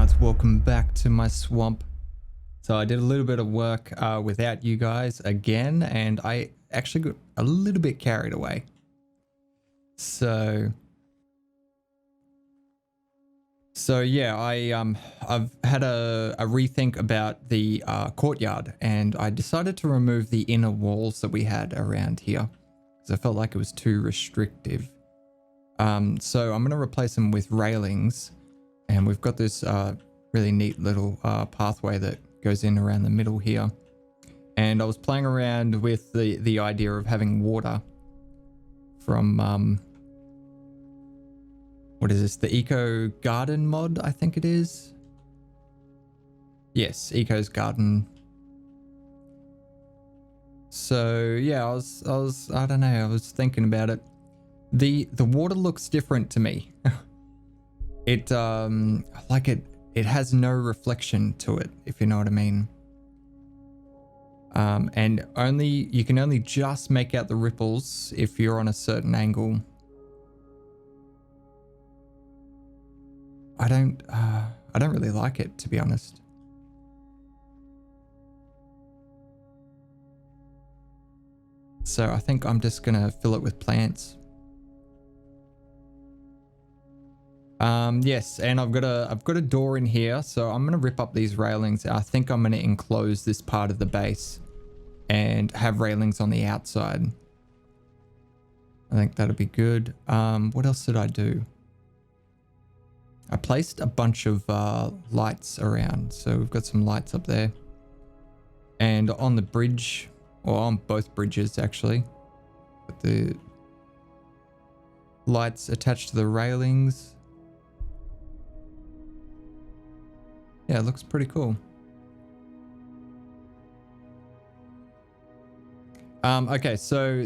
guys, welcome back to my swamp. So I did a little bit of work without you guys again, and I actually got a little bit carried away. So yeah, I've had a rethink about the courtyard, and I decided to remove the inner walls that we had around here because I felt like it was too restrictive. So I'm going to replace them with railings, and we've got this really neat little pathway that goes in around the middle here. And I was playing around with the idea of having water from what is this, the Eco Garden mod, I think it is. Yes, Eco's Garden. So yeah, I don't know, I was thinking about it. The water looks different to me. It it has no reflection to it, if you know what I mean. And you can only just make out the ripples if you're on a certain angle. I don't really like it, to be honest. So I think I'm just gonna fill it with plants. Yes, and I've got a door in here, so I'm gonna rip up these railings. I think I'm gonna enclose this part of the base and have railings on the outside. I think that'll be good. What else did I do? I placed a bunch of lights around, so we've got some lights up there. And on the bridge, or on both bridges actually, with the lights attached to the railings. Yeah, it looks pretty cool. Okay, so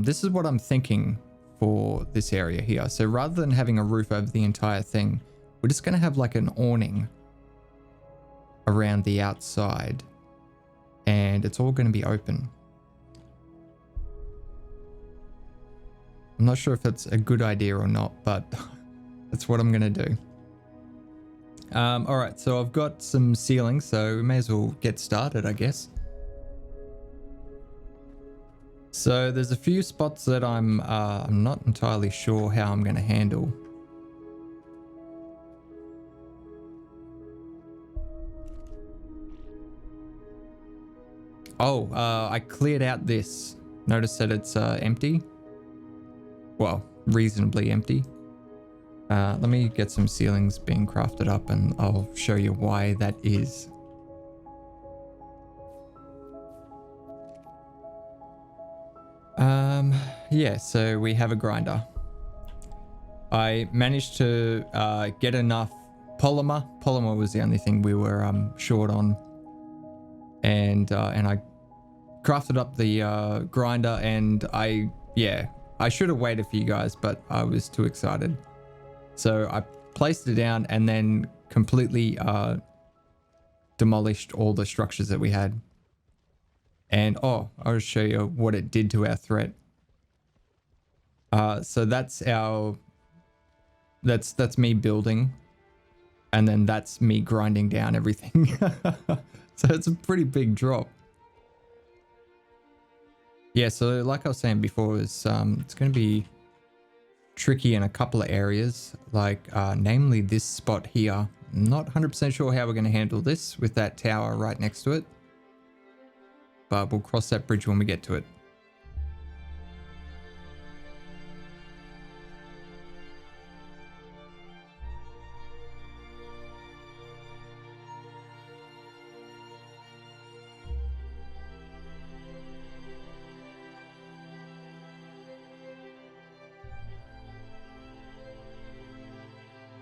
this is what I'm thinking for this area here. So rather than having a roof over the entire thing, we're just going to have like an awning around the outside, and it's all going to be open. I'm not sure if it's a good idea or not, but that's what I'm going to do. All right, so I've got some ceilings, so we may as well get started, I guess. So there's a few spots that I'm not entirely sure how I'm going to handle. Oh, I cleared out this. Notice that it's empty. Well, reasonably empty. Let me get some ceilings being crafted up, and I'll show you why that is. Yeah, so we have a grinder. I managed to get enough polymer. Polymer was the only thing we were short on. And I crafted up the grinder, and I should have waited for you guys, but I was too excited. So I placed it down and then completely demolished all the structures that we had. And I'll show you what it did to our threat. So that's me building, and then that's me grinding down everything. So it's a pretty big drop. Yeah, so like I was saying before, it's going to be tricky in a couple of areas, like namely this spot here. I'm not 100% sure how we're going to handle this with that tower right next to it, but we'll cross that bridge when we get to it.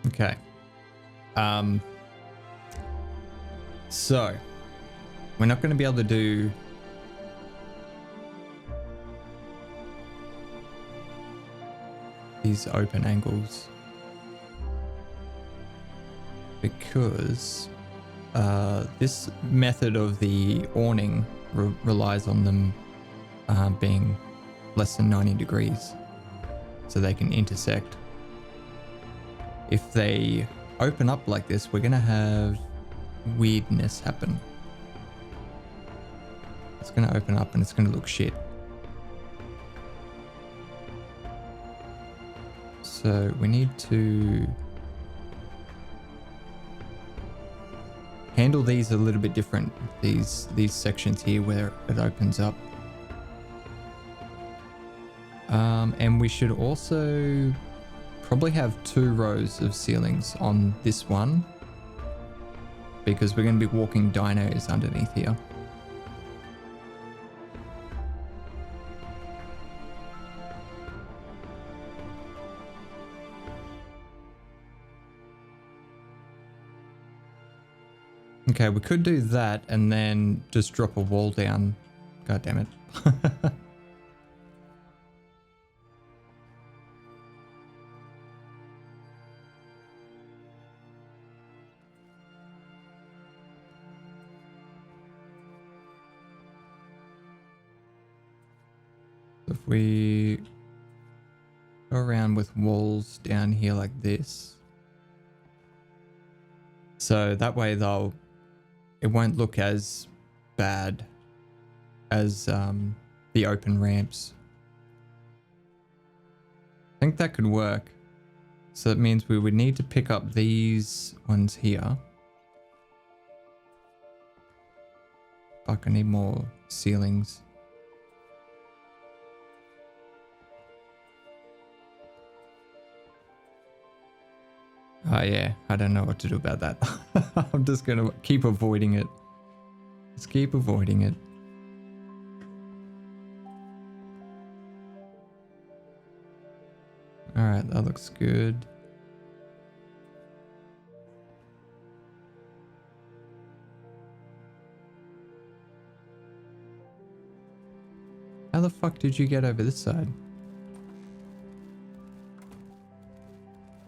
Okay. So we're not going to be able to do these open angles because this method of the awning relies on them being less than 90 degrees so they can intersect. If they open up like this, we're gonna have weirdness happen. It's gonna open up and it's gonna look shit. So we need to handle these a little bit different. These sections here where it opens up. And we should also probably have 2 rows of ceilings on this one because we're going to be walking dinos underneath here. Okay, we could do that and then just drop a wall down. God damn it. If we go around with walls down here like this, so that way it won't look as bad as the open ramps. I think that could work. So that means we would need to pick up these ones here. Fuck, I need more ceilings. Oh yeah, I don't know what to do about that. I'm just gonna keep avoiding it. Just keep avoiding it. Alright, that looks good. How the fuck did you get over this side?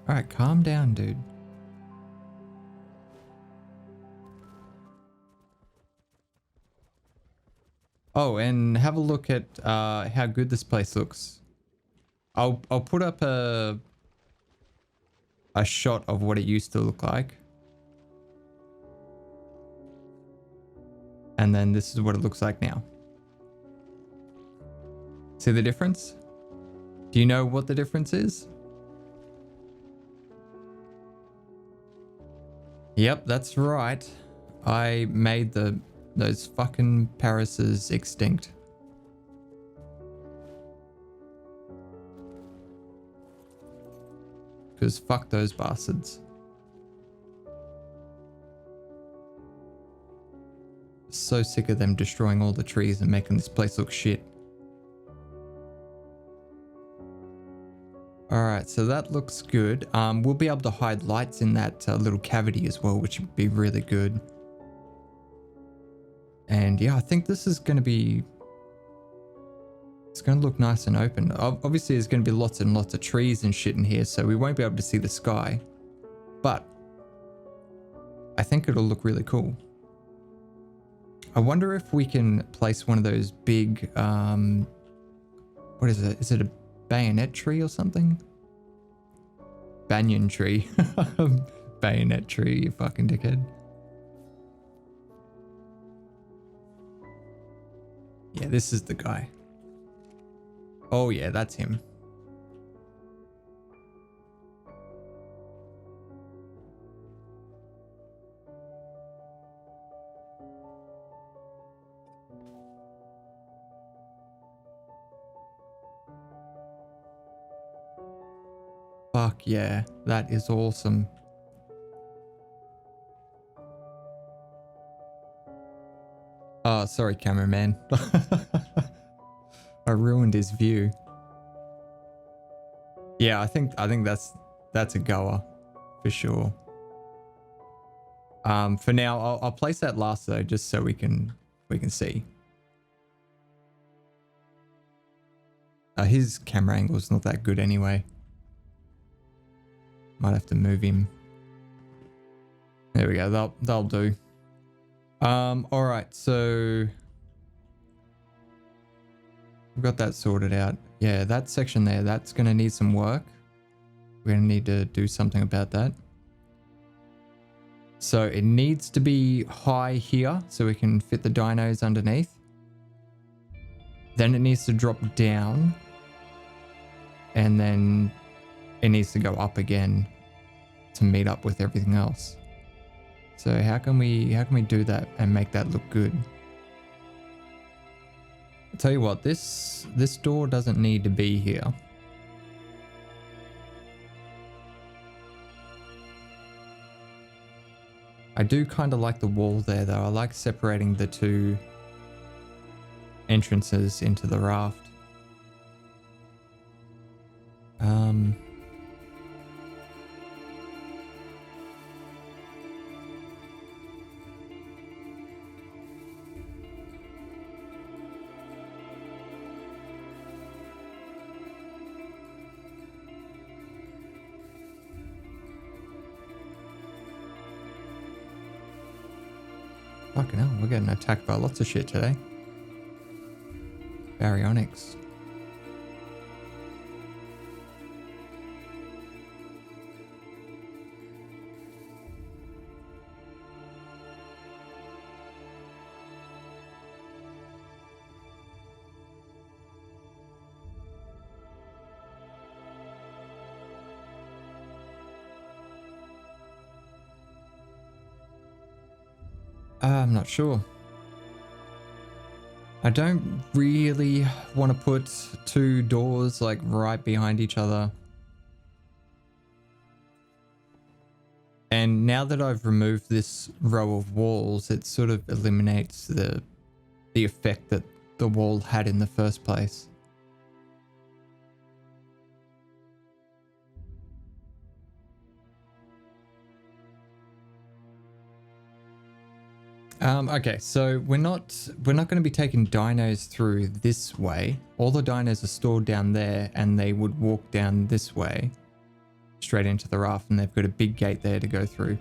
Alright, calm down, dude. Oh, and have a look at how good this place looks. I'll put up a shot of what it used to look like. And then this is what it looks like now. See the difference? Do you know what the difference is? Yep, that's right. I made those fucking Parises extinct. Because fuck those bastards. So sick of them destroying all the trees and making this place look shit. Alright, so that looks good. We'll be able to hide lights in that little cavity as well, which would be really good. And yeah, I think this is going to be... It's going to look nice and open. Obviously, there's going to be lots and lots of trees and shit in here, so we won't be able to see the sky. But I think it'll look really cool. I wonder if we can place one of those big... what is it? Is it a bayonet tree or something? Banyan tree. Bayonet tree, you fucking dickhead. Yeah, this is the guy. Oh yeah, that's him. Fuck yeah, that is awesome. Oh, sorry, cameraman. I ruined his view. Yeah, I think that's a goer for sure. For now, I'll place that last though, just so we can see. His camera angle's not that good anyway. Might have to move him. There we go. That'll do. All right. So we've got that sorted out. Yeah, that section there, that's going to need some work. We're going to need to do something about that. So it needs to be high here so we can fit the dinos underneath. Then it needs to drop down. And then it needs to go up again to meet up with everything else. So how can we do that and make that look good? I'll tell you what, this door doesn't need to be here. I do kind of like the wall there though. I like separating the two entrances into the raft. Fucking hell, we're getting attacked by lots of shit today. Baryonyx. I'm not sure. I don't really want to put two doors like right behind each other. And now that I've removed this row of walls, it sort of eliminates the effect that the wall had in the first place. Okay, so we're not going to be taking dinos through this way. All the dinos are stored down there and they would walk down this way straight into the raft, and they've got a big gate there to go through.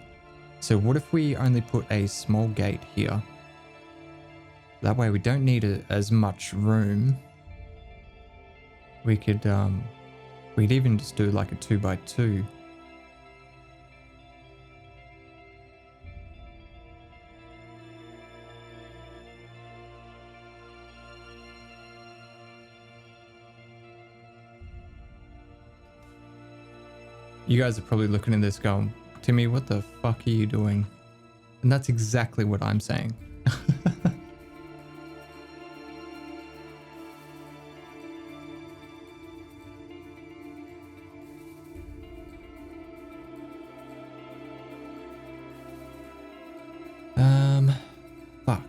So what if we only put a small gate here? That way we don't need as much room. We could we'd even just do like a 2x2. You guys are probably looking at this going, Timmy, what the fuck are you doing? And that's exactly what I'm saying. Fuck.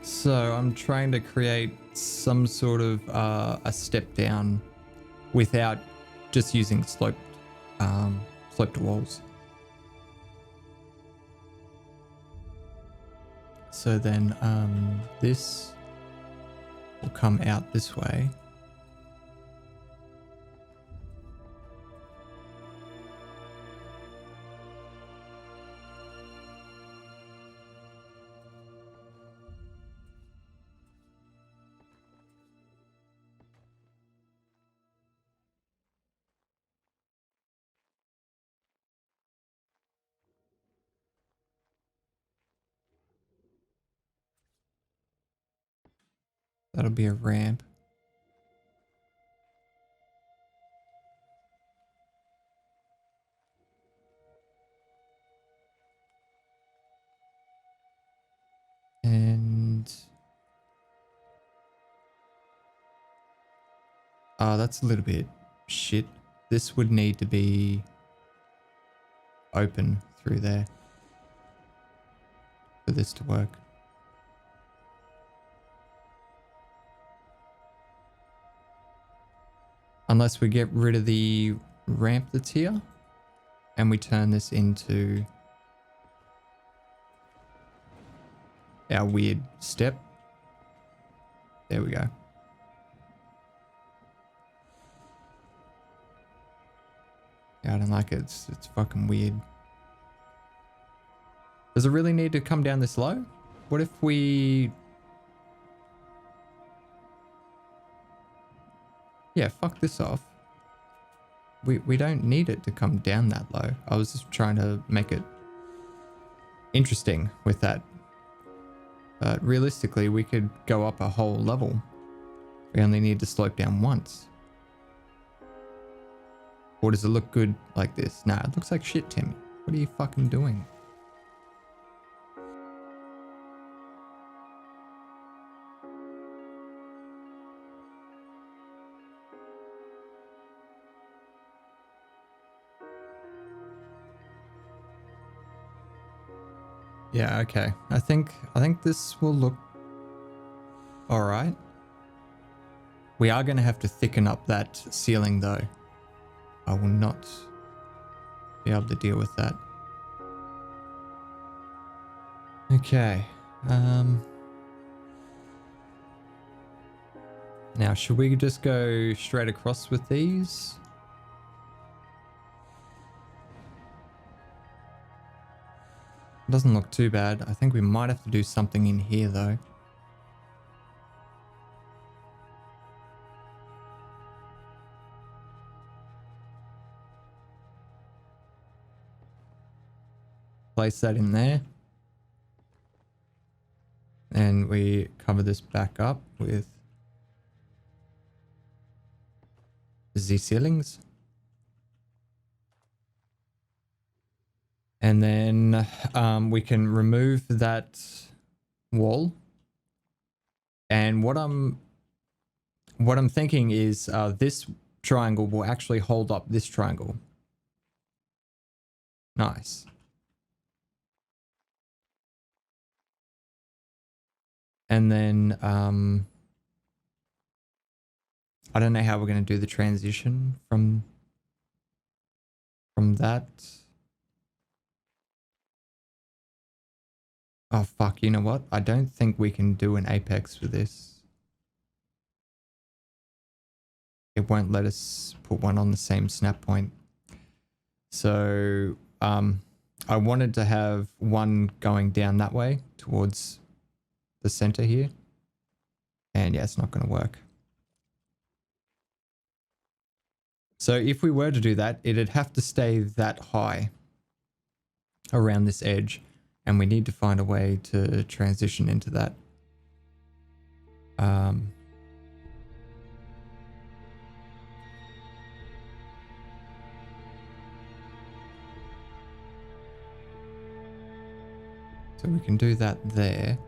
So I'm trying to create some sort of a step down without just using sloped walls. So then this will come out this way. That'll be a ramp. And oh, that's a little bit shit. This would need to be open through there for this to work. Unless we get rid of the ramp that's here and we turn this into our weird step. There we go. Yeah, I don't like it. It's fucking weird. Does it really need to come down this low? What if we... Yeah, fuck this off. We don't need it to come down that low. I was just trying to make it interesting with that. But realistically, we could go up a whole level. We only need to slope down once. Or does it look good like this? Nah, it looks like shit, Timmy. What are you fucking doing? Yeah, okay. I think this will look all right. We are going to have to thicken up that ceiling though. I will not be able to deal with that. Okay. Now, should we just go straight across with these? Doesn't look too bad. I think we might have to do something in here though. Place that in there. And we cover this back up with Z ceilings. And then we can remove that wall. And what I'm thinking is this triangle will actually hold up this triangle. Nice. And then I don't know how we're going to do the transition from that. Oh, fuck. You know what? I don't think we can do an apex with this. It won't let us put one on the same snap point. So I wanted to have one going down that way towards the center here. And yeah, it's not going to work. So if we were to do that, it'd have to stay that high around this edge. And we need to find a way to transition into that. So we can do that there.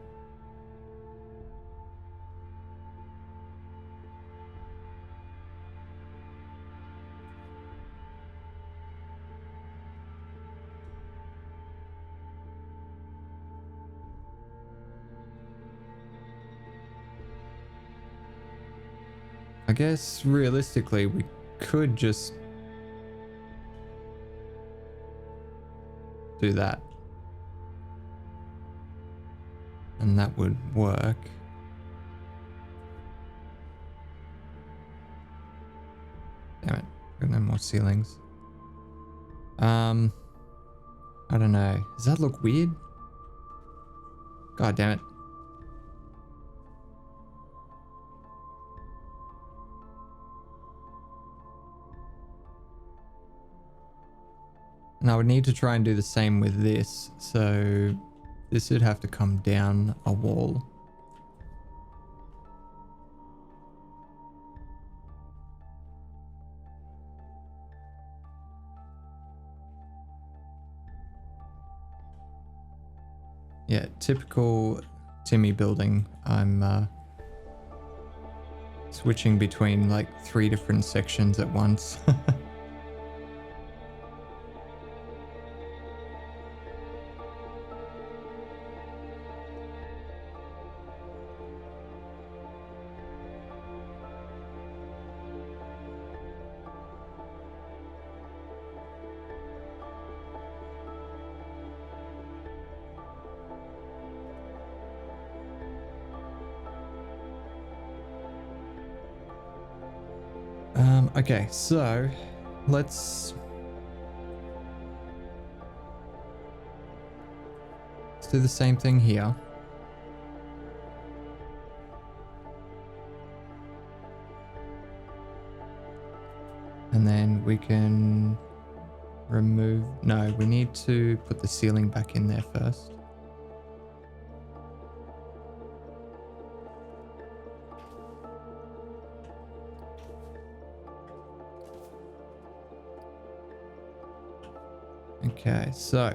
I guess realistically we could just do that. And that would work. Damn it, got no more ceilings. I don't know. Does that look weird? God damn it. And I would need to try and do the same with this. So this would have to come down a wall. Yeah, typical Timmy building. I'm switching between like 3 different sections at once. Okay, so let's do the same thing here. And then we can remove, no, we need to put the ceiling back in there first. Okay, so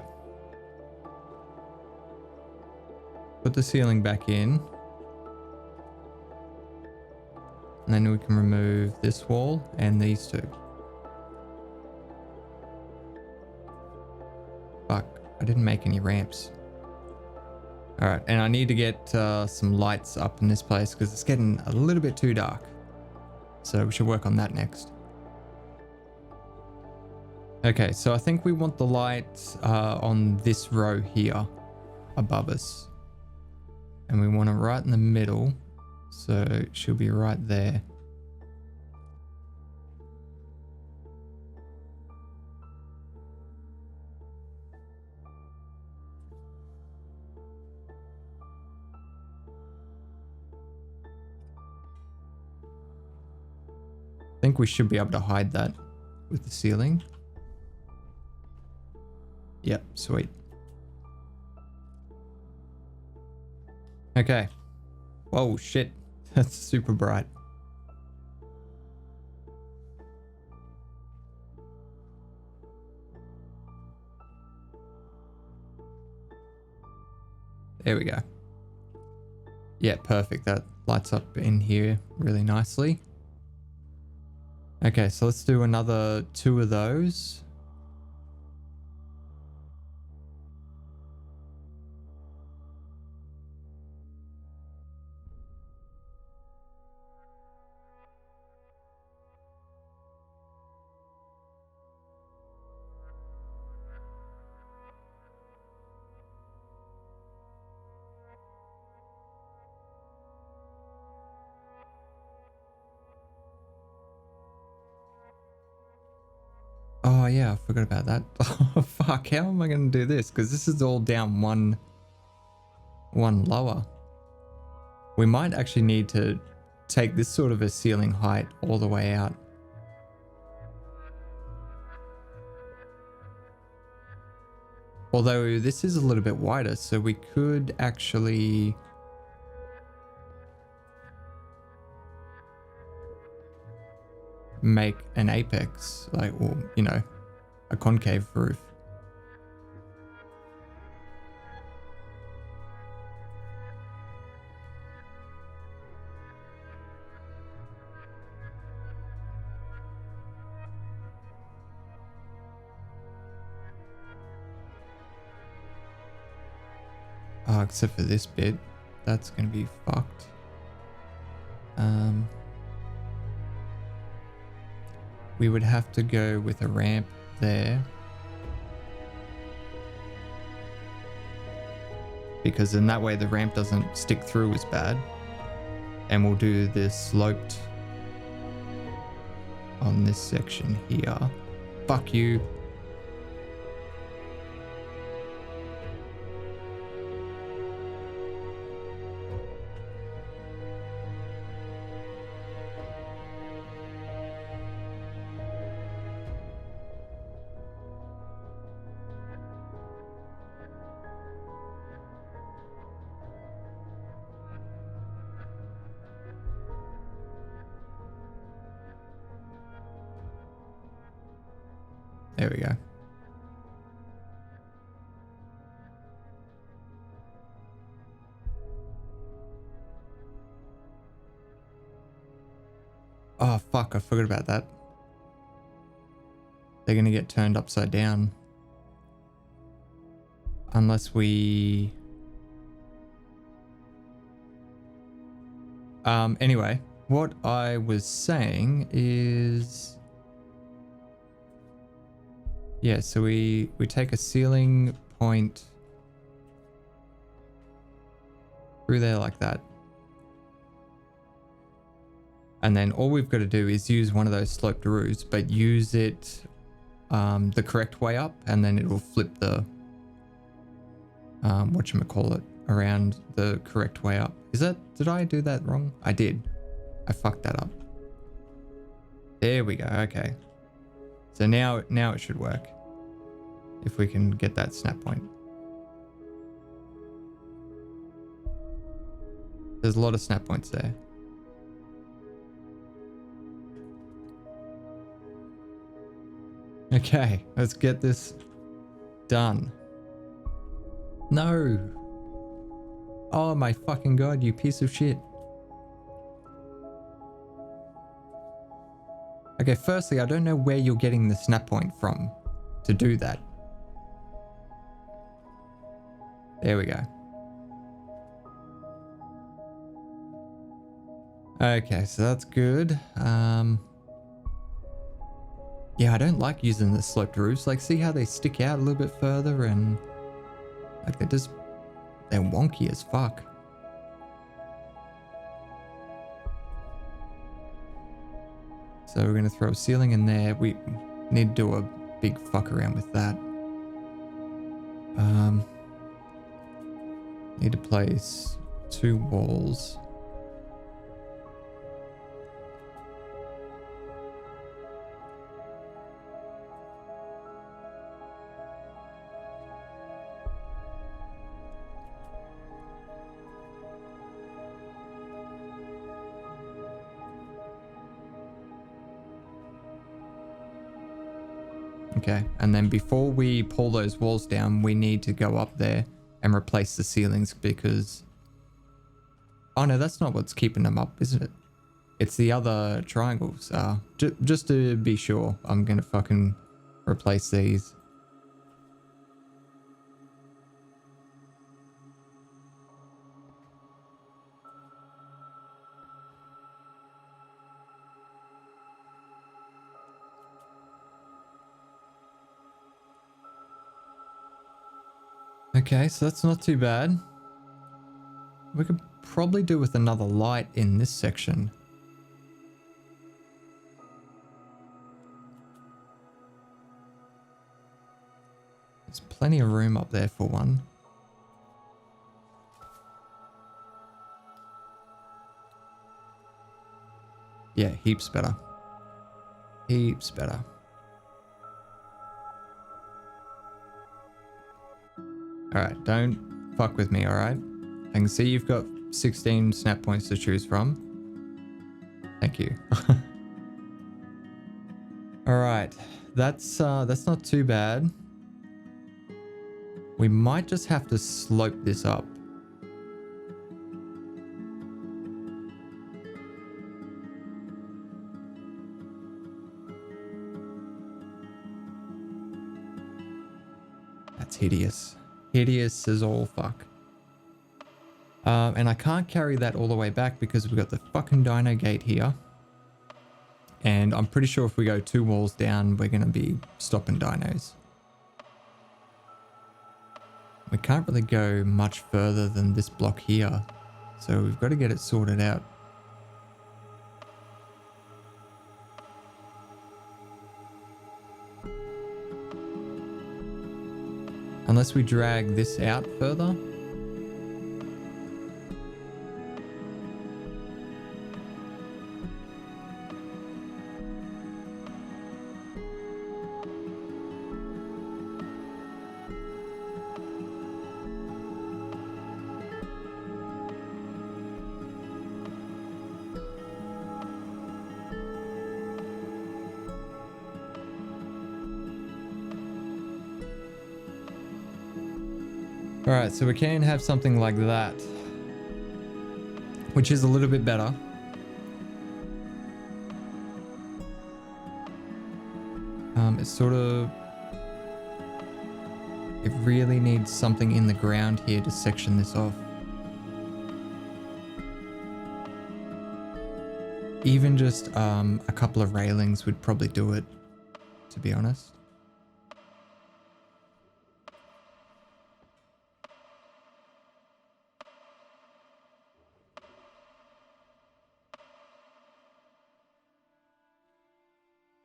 put the ceiling back in. And then we can remove this wall and these two. Fuck, I didn't make any ramps. Alright, and I need to get some lights up in this place because it's getting a little bit too dark. So we should work on that next. Okay, so I think we want the light on this row here above us. And we want it right in the middle. So it should be right there. I think we should be able to hide that with the ceiling. Yep, sweet. Okay. Whoa, shit. That's super bright. There we go. Yeah, perfect. That lights up in here really nicely. Okay, so let's do another 2 of those. Oh yeah, I forgot about that. Oh fuck, how am I going to do this? Because this is all down one lower. We might actually need to take this sort of a ceiling height all the way out. Although this is a little bit wider, so we could actually... make an apex, like, or, you know, a concave roof. Except for this bit, that's gonna be fucked. We would have to go with a ramp there. Because in that way the ramp doesn't stick through as bad. And we'll do this sloped on this section here. Fuck you. There we go. Oh fuck, I forgot about that. They're gonna get turned upside down. Unless we... Anyway, what I was saying is... Yeah, so we take a ceiling point through there like that. And then all we've got to do is use one of those sloped roofs, but use it the correct way up, and then it will flip the whatchamacallit, around the correct way up. Did I do that wrong? I did. I fucked that up. There we go. Okay. So now it should work. If we can get that snap point. There's a lot of snap points there. Okay, let's get this done. No. Oh my fucking god, you piece of shit. Okay, firstly, I don't know where you're getting the snap point from to do that. There we go. Okay, so that's good. Yeah, I don't like using the sloped roofs. Like, see how they stick out a little bit further and like they're wonky as fuck. So we're gonna throw a ceiling in there. We need to do a big fuck around with that. Need to place 2 walls. Okay, and then before we pull those walls down, we need to go up there and replace the ceilings because... Oh no, that's not what's keeping them up, isn't it? It's the other triangles. Just to be sure, I'm gonna fucking replace these. Okay, so that's not too bad. We could probably do with another light in this section. There's plenty of room up there for one. Yeah, heaps better. Heaps better. Alright, don't fuck with me, alright? I can see you've got 16 snap points to choose from. Thank you. Alright, that's not too bad. We might just have to slope this up. That's hideous. Hideous as all fuck. And I can't carry that all the way back because we've got the fucking dino gate here. And I'm pretty sure if we go 2 walls down, we're going to be stopping dinos. We can't really go much further than this block here. So we've got to get it sorted out. Unless we drag this out further. Alright, so we can have something like that, which is a little bit better. It's sort of... It really needs something in the ground here to section this off. Even just a couple of railings would probably do it, to be honest.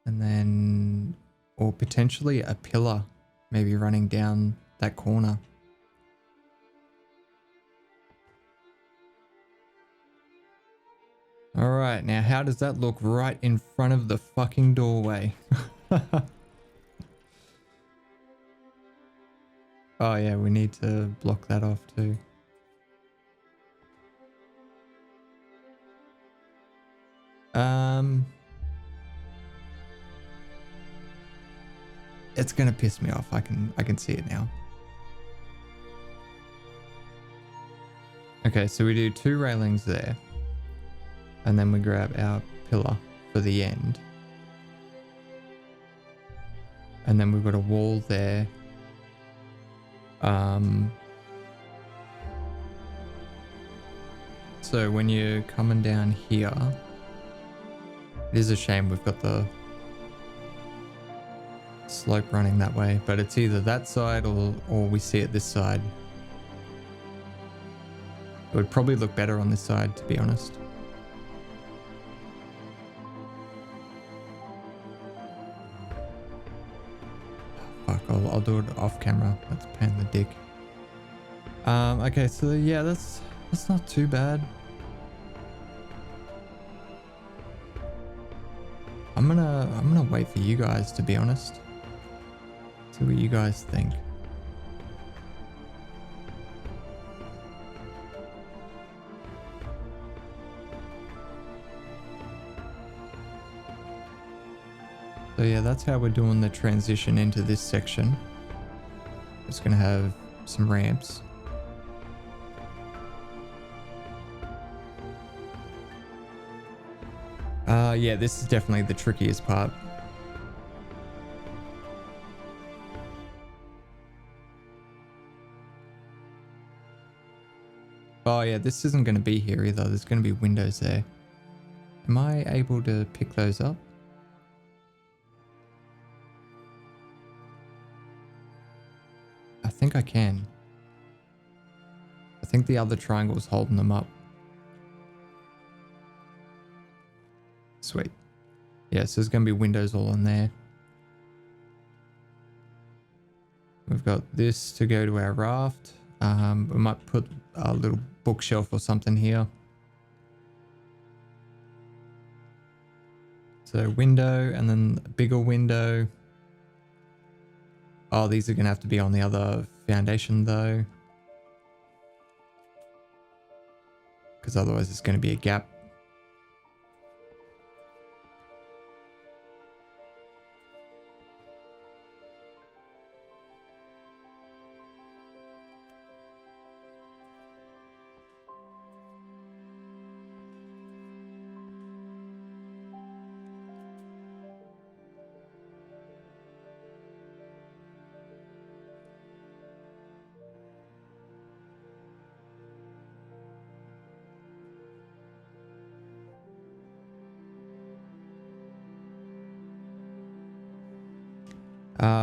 And then, or potentially a pillar, maybe running down that corner. All right, now how does that look right in front of the fucking doorway? Oh yeah, we need to block that off too. It's gonna piss me off. I can see it now. Okay, so we do 2 railings there. And then we grab our pillar for the end. And then we've got a wall there. So when you're coming down here, it is a shame we've got the slope running that way, but it's either that side or we see it this side. It would probably look better on this side, to be honest. Fuck, I'll do it off camera. Let's pan the dick. Okay, so yeah, that's not too bad. I'm gonna wait for you guys, to be honest. See what you guys think. So yeah, that's how we're doing the transition into this section. It's gonna have some ramps. Yeah, this is definitely the trickiest part. Oh yeah, this isn't going to be here either. There's going to be windows there. Am I able to pick those up? I think I can. I think the other triangle is holding them up. Sweet. Yeah, so there's going to be windows all in there. We've got this to go to our raft. We might put a little bookshelf or something here. So window and then a bigger window. Oh, these are going to have to be on the other foundation though. Because otherwise it's going to be a gap.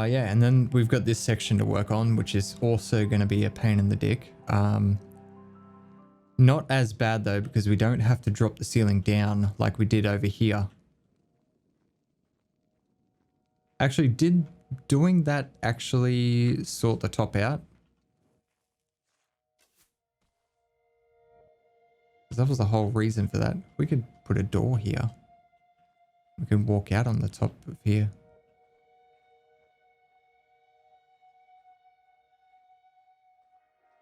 Yeah, and then we've got this section to work on, which is also going to be a pain in the dick. Not as bad though, because we don't have to drop the ceiling down like we did over here. Actually, did doing that actually sort the top out? Because that was the whole reason for that. We could put a door here. We can walk out on the top of here.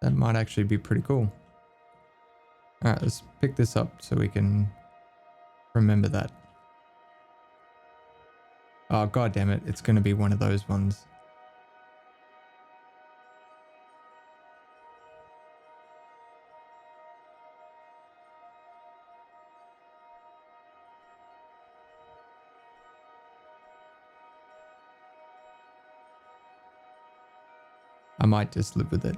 That might actually be pretty cool. Alright, let's pick this up so we can remember that. Oh, god damn it. It's going to be one of those ones. I might just live with it.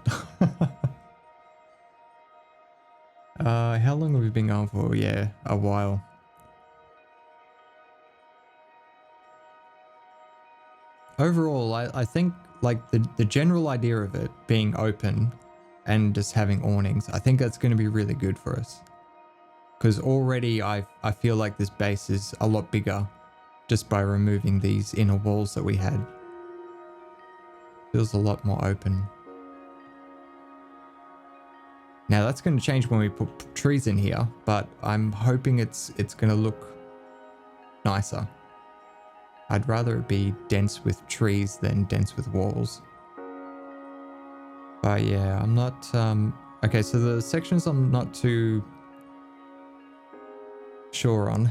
How long have we been going for? Yeah, a while. Overall, I think like the general idea of it being open and just having awnings, I think that's going to be really good for us. Because already I feel like this base is a lot bigger just by removing these inner walls that we had. Feels a lot more open. Now that's going to change when we put trees in here, but I'm hoping it's going to look nicer. I'd rather it be dense with trees than dense with walls. But yeah, I'm not... okay, so the sections I'm not too sure on.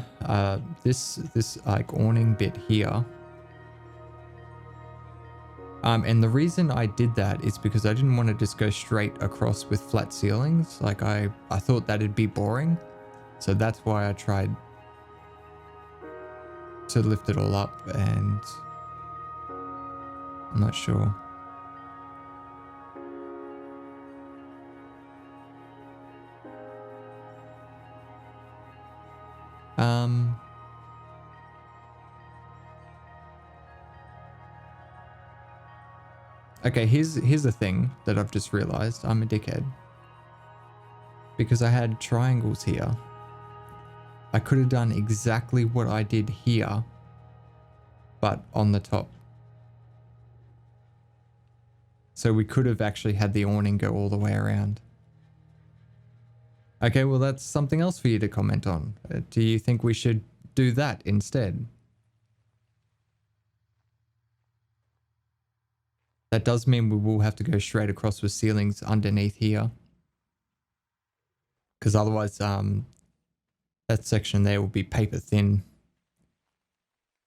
This like awning bit here. And the reason I did that is because I didn't want to just go straight across with flat ceilings. Like I thought that'd be boring. So that's why I tried to lift it all up, and I'm not sure. Okay, here's the thing that I've just realized. I'm a dickhead. Because I had triangles here. I could have done exactly what I did here, but on the top. So we could have actually had the awning go all the way around. Okay, well that's something else for you to comment on. Do you think we should do that instead? That does mean we will have to go straight across with ceilings underneath here. Because otherwise, that section there will be paper thin.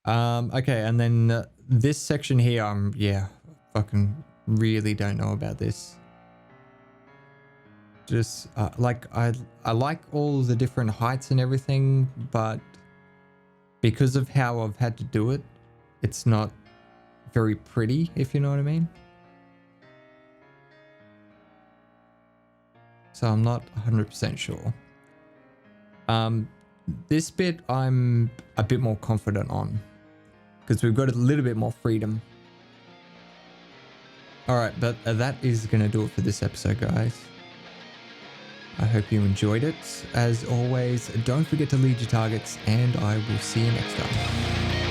Okay, and then this section here, yeah, fucking really don't know about this. Just, like, I like all the different heights and everything, but because of how I've had to do it, it's not very pretty, if you know what I mean. So I'm not 100% sure. This bit I'm a bit more confident on because we've got a little bit more freedom. All right, but that is going to do it for this episode, guys. I hope you enjoyed it. As always, don't forget to lead your targets, and I will see you next time.